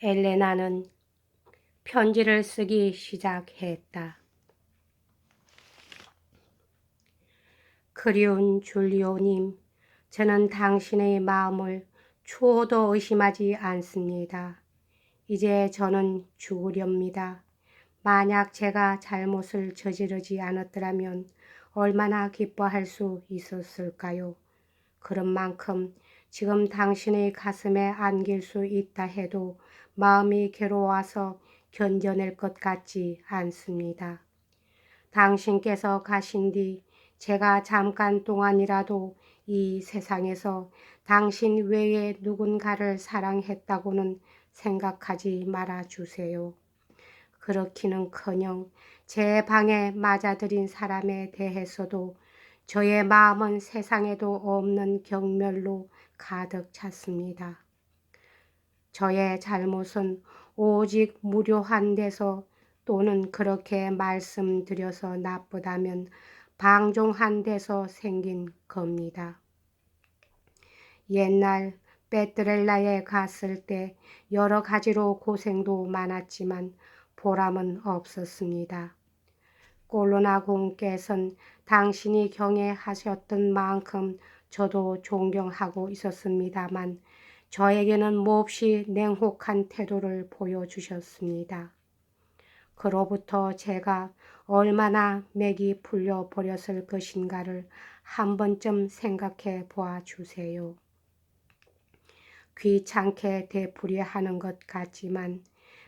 엘레나는 편지를 쓰기 시작했다. 그리운 줄리오님, 저는 당신의 마음을 추호도 의심하지 않습니다. 이제 저는 죽으렵니다. 만약 제가 잘못을 저지르지 않았더라면 얼마나 기뻐할 수 있었을까요? 그런 만큼 지금 당신의 가슴에 안길 수 있다 해도 마음이 괴로워서 견뎌낼 것 같지 않습니다. 당신께서 가신 뒤 제가 잠깐 동안이라도 이 세상에서 당신 외에 누군가를 사랑했다고는 생각하지 말아주세요. 그렇기는커녕 제 방에 맞아들인 사람에 대해서도 저의 마음은 세상에도 없는 경멸로 가득 찼습니다. 저의 잘못은 오직 무료한 데서 또는 그렇게 말씀드려서 나쁘다면 방종한 데서 생긴 겁니다. 옛날 베트렐라에 갔을 때 여러 가지로 고생도 많았지만 보람은 없었습니다. 꼴로나 공께서는 당신이 경애하셨던 만큼 저도 존경하고 있었습니다만 저에게는 몹시 냉혹한 태도를 보여주셨습니다. 그로부터 제가 얼마나 맥이 풀려 버렸을 것인가를 한 번쯤 생각해 보아 주세요. 귀찮게 되풀이하는 것 같지만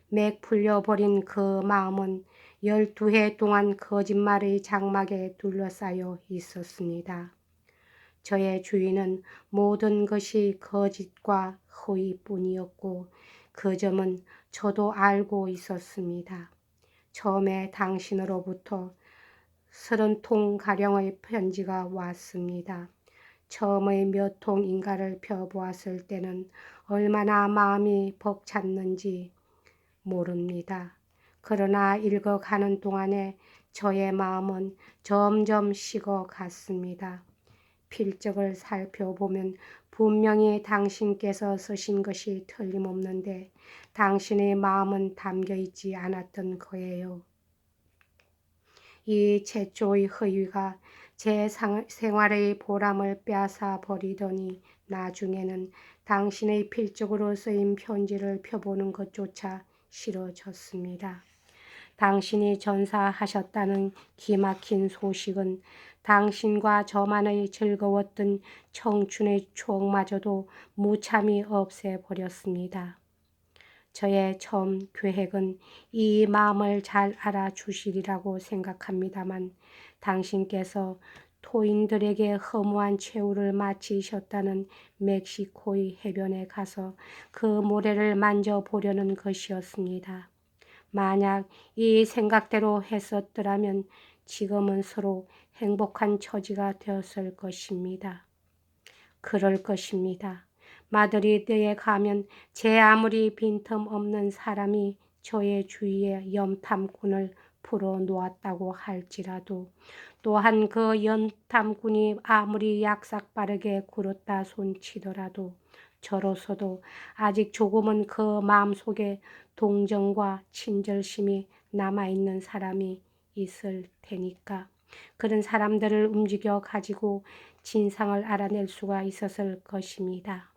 맥 풀려버린 그 마음은 12해 동안 거짓말의 장막에 둘러싸여 있었습니다. 저의 주인은 모든 것이 거짓과 허위뿐이었고 그 점은 저도 알고 있었습니다. 처음에 당신으로부터 30통가량의 편지가 왔습니다. 처음의 몇 통인가를 펴보았을 때는 얼마나 마음이 벅찼는지 모릅니다. 그러나 읽어가는 동안에 저의 마음은 점점 식어갔습니다. 필적을 살펴보면 분명히 당신께서 쓰신 것이 틀림없는데 당신의 마음은 담겨있지 않았던 거예요. 이 최초의 허위가 제 생활의 보람을 빼앗아 버리더니 나중에는 당신의 필적으로 쓰인 편지를 펴보는 것조차 싫어졌습니다. 당신이 전사하셨다는 기막힌 소식은 당신과 저만의 즐거웠던 청춘의 추억마저도 무참히 없애버렸습니다. 저의 처음 계획은 이 마음을 잘 알아주시리라고 생각합니다만 당신께서 토인들에게 허무한 최후를 마치셨다는 멕시코의 해변에 가서 그 모래를 만져보려는 것이었습니다. 만약 이 생각대로 했었더라면 지금은 서로 행복한 처지가 되었을 것입니다. 그럴 것입니다. 마드리드에 가면 제 아무리 빈틈없는 사람이 저의 주위에 염탐꾼을 풀어놓았다고 할지라도 또한 그 염탐꾼이 아무리 약삭빠르게 굴었다 손치더라도 저로서도 아직 조금은 그 마음속에 동정과 친절심이 남아있는 사람이 있을 테니까 그런 사람들을 움직여 가지고 진상을 알아낼 수가 있었을 것입니다.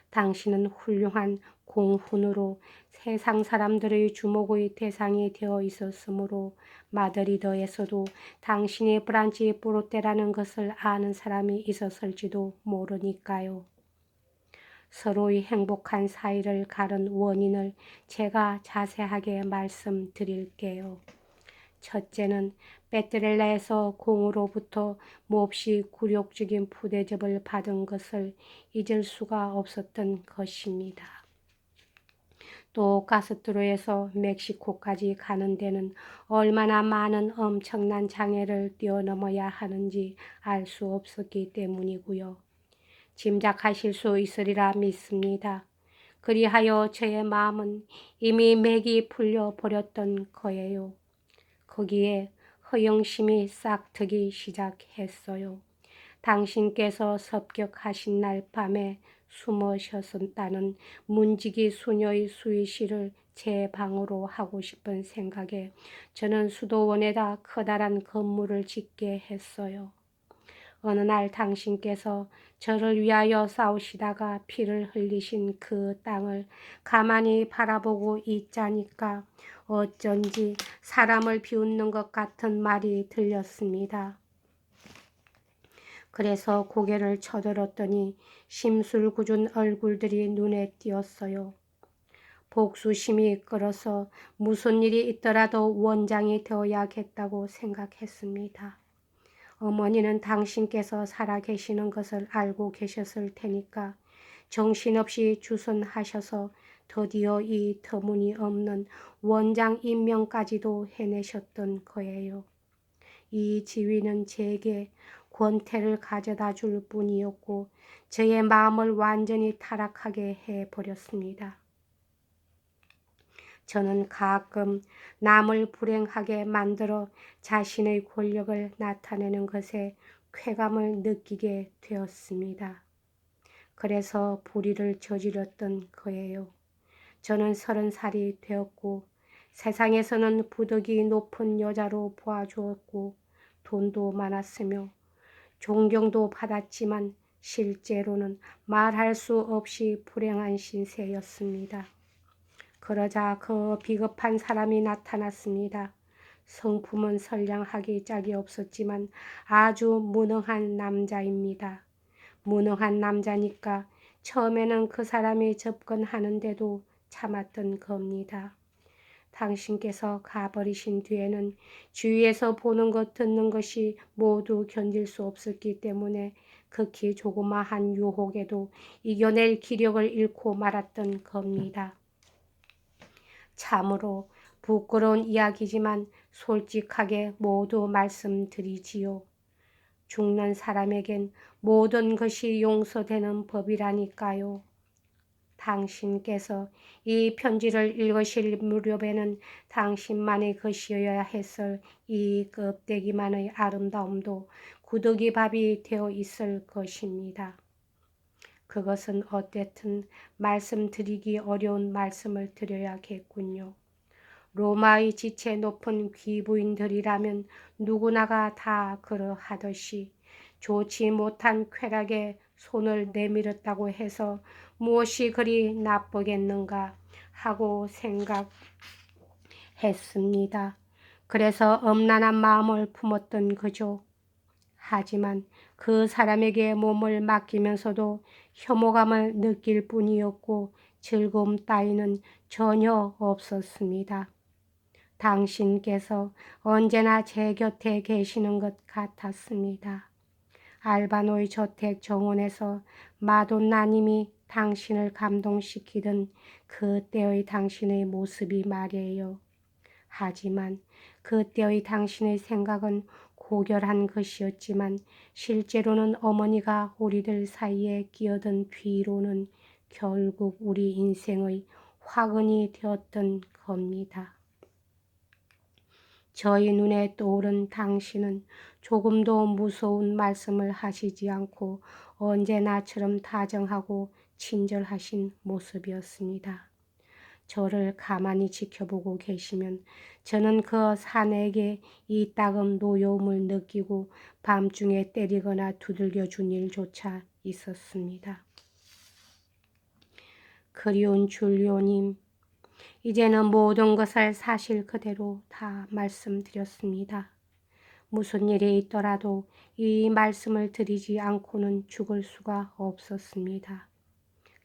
당신은 훌륭한 공훈으로 세상 사람들의 주목의 대상이 되어 있었으므로 마드리드에서도 당신이 브란치 포르테라는 것을 아는 사람이 있었을지도 모르니까요. 서로의 행복한 사이를 가른 원인을 제가 자세하게 말씀드릴게요. 첫째는 베트렐라에서 공으로부터 몹시 굴욕적인 부대접을 받은 것을 잊을 수가 없었던 것입니다. 또 카스트로에서 멕시코까지 가는 데는 얼마나 많은 엄청난 장애를 뛰어넘어야 하는지 알 수 없었기 때문이고요. 짐작하실 수 있으리라 믿습니다. 그리하여 저의 마음은 이미 맥이 풀려 버렸던 거예요. 거기에 허영심이 싹트기 시작했어요. 당신께서 섭격하신 날 밤에 숨으셨다는 문지기 수녀의 수의실을 제 방으로 하고 싶은 생각에 저는 수도원에다 커다란 건물을 짓게 했어요. 어느 날 당신께서 저를 위하여 싸우시다가 피를 흘리신 그 땅을 가만히 바라보고 있자니까 어쩐지 사람을 비웃는 것 같은 말이 들렸습니다. 그래서 고개를 쳐들었더니 심술궂은 얼굴들이 눈에 띄었어요. 복수심이 끌어서 무슨 일이 있더라도 원장이 되어야겠다고 생각했습니다. 어머니는 당신께서 살아계시는 것을 알고 계셨을 테니까 정신없이 주선하셔서 드디어 이 터무니없는 원장 임명까지도 해내셨던 거예요. 이 지위는 제게 권태를 가져다 줄 뿐이었고 저의 마음을 완전히 타락하게 해버렸습니다. 저는 가끔 남을 불행하게 만들어 자신의 권력을 나타내는 것에 쾌감을 느끼게 되었습니다. 그래서 불의를 저질렀던 거예요. 저는 30살이 되었고 세상에서는 부덕이 높은 여자로 보아주었고 돈도 많았으며 존경도 받았지만 실제로는 말할 수 없이 불행한 신세였습니다. 그러자 그 비겁한 사람이 나타났습니다. 성품은 선량하기 짝이 없었지만 아주 무능한 남자입니다. 무능한 남자니까 처음에는 그 사람이 접근하는데도 참았던 겁니다. 당신께서 가버리신 뒤에는 주위에서 보는 것 듣는 것이 모두 견딜 수 없었기 때문에 극히 조그마한 유혹에도 이겨낼 기력을 잃고 말았던 겁니다. 참으로 부끄러운 이야기지만 솔직하게 모두 말씀드리지요. 죽는 사람에겐 모든 것이 용서되는 법이라니까요. 당신께서 이 편지를 읽으실 무렵에는 당신만의 것이어야 했을 이 껍데기만의 아름다움도 구더기 밥이 되어 있을 것입니다. 그것은 어쨌든 말씀드리기 어려운 말씀을 드려야겠군요. 로마의 지체 높은 귀부인들이라면 누구나가 다 그러하듯이 좋지 못한 쾌락에 손을 내밀었다고 해서 무엇이 그리 나쁘겠는가 하고 생각했습니다. 그래서 엄란한 마음을 품었던 거죠. 하지만 그 사람에게 몸을 맡기면서도 혐오감을 느낄 뿐이었고 즐거움 따위는 전혀 없었습니다. 당신께서 언제나 제 곁에 계시는 것 같았습니다. 알바노의 저택 정원에서 마돈나님이 당신을 감동시키던 그때의 당신의 모습이 말이에요. 하지만 그때의 당신의 생각은 고결한 것이었지만 실제로는 어머니가 우리들 사이에 끼어든 뒤로는 결국 우리 인생의 화근이 되었던 겁니다. 저희 눈에 떠오른 당신은 조금도 무서운 말씀을 하시지 않고 언제나처럼 다정하고 친절하신 모습이었습니다. 저를 가만히 지켜보고 계시면 저는 그 사내에게 이따금 노여움을 느끼고 밤중에 때리거나 두들겨 준 일조차 있었습니다. 그리운 줄리오님, 이제는 모든 것을 사실 그대로 다 말씀드렸습니다. 무슨 일이 있더라도 이 말씀을 드리지 않고는 죽을 수가 없었습니다.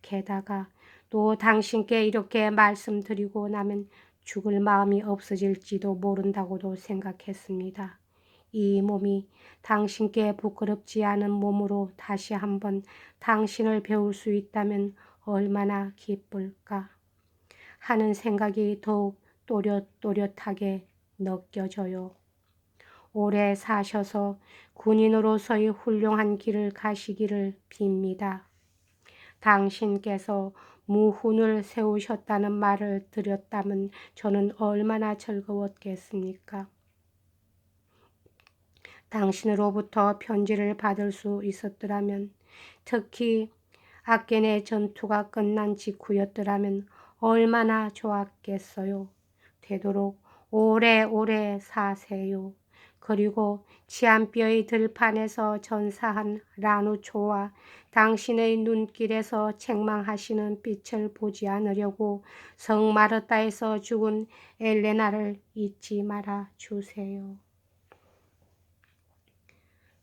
게다가 또 당신께 이렇게 말씀드리고 나면 죽을 마음이 없어질지도 모른다고도 생각했습니다. 이 몸이 당신께 부끄럽지 않은 몸으로 다시 한번 당신을 배울 수 있다면 얼마나 기쁠까 하는 생각이 더욱 또렷또렷하게 느껴져요. 오래 사셔서 군인으로서의 훌륭한 길을 가시기를 빕니다. 당신께서 무훈을 세우셨다는 말을 드렸다면 저는 얼마나 즐거웠겠습니까? 당신으로부터 편지를 받을 수 있었더라면, 특히 아케네 전투가 끝난 직후였더라면 얼마나 좋았겠어요. 되도록 오래오래 사세요. 그리고 치안뼈의 들판에서 전사한 라누초와 당신의 눈길에서 책망하시는 빛을 보지 않으려고 성마르타에서 죽은 엘레나를 잊지 말아 주세요.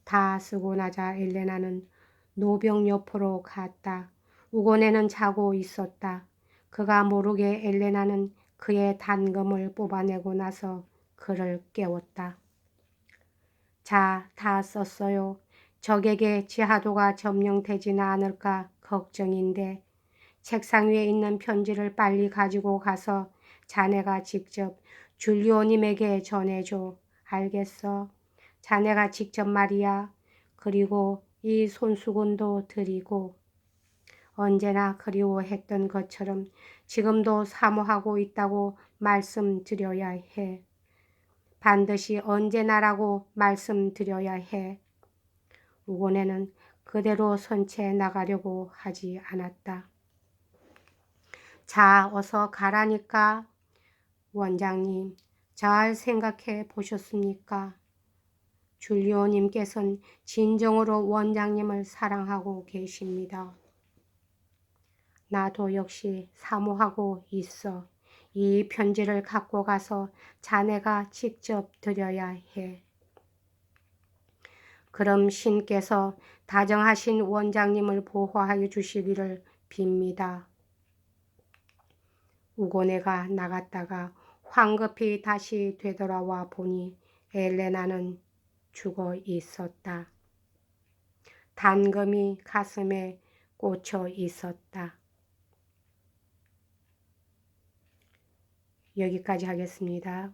다 쓰고 나자 엘레나는 노병 옆으로 갔다. 우고네는 자고 있었다. 그가 모르게 엘레나는 그의 단검을 뽑아내고 나서 그를 깨웠다. 자, 다 썼어요. 적에게 지하도가 점령되지는 않을까 걱정인데 책상 위에 있는 편지를 빨리 가지고 가서 자네가 직접 줄리오님에게 전해줘. 알겠어? 자네가 직접 말이야. 그리고 이 손수건도 드리고 언제나 그리워했던 것처럼 지금도 사모하고 있다고 말씀드려야 해. 반드시 언제나라고 말씀드려야 해. 우고네는 그대로 선체 나가려고 하지 않았다. 자, 어서 가라니까. 원장님, 잘 생각해 보셨습니까? 줄리오님께서는 진정으로 원장님을 사랑하고 계십니다. 나도 역시 사모하고 있어. 이 편지를 갖고 가서 자네가 직접 드려야 해. 그럼 신께서 다정하신 원장님을 보호하여 주시기를 빕니다. 우고네가 나갔다가 황급히 다시 되돌아와 보니 엘레나는 죽어 있었다. 단검이 가슴에 꽂혀 있었다. 여기까지 하겠습니다.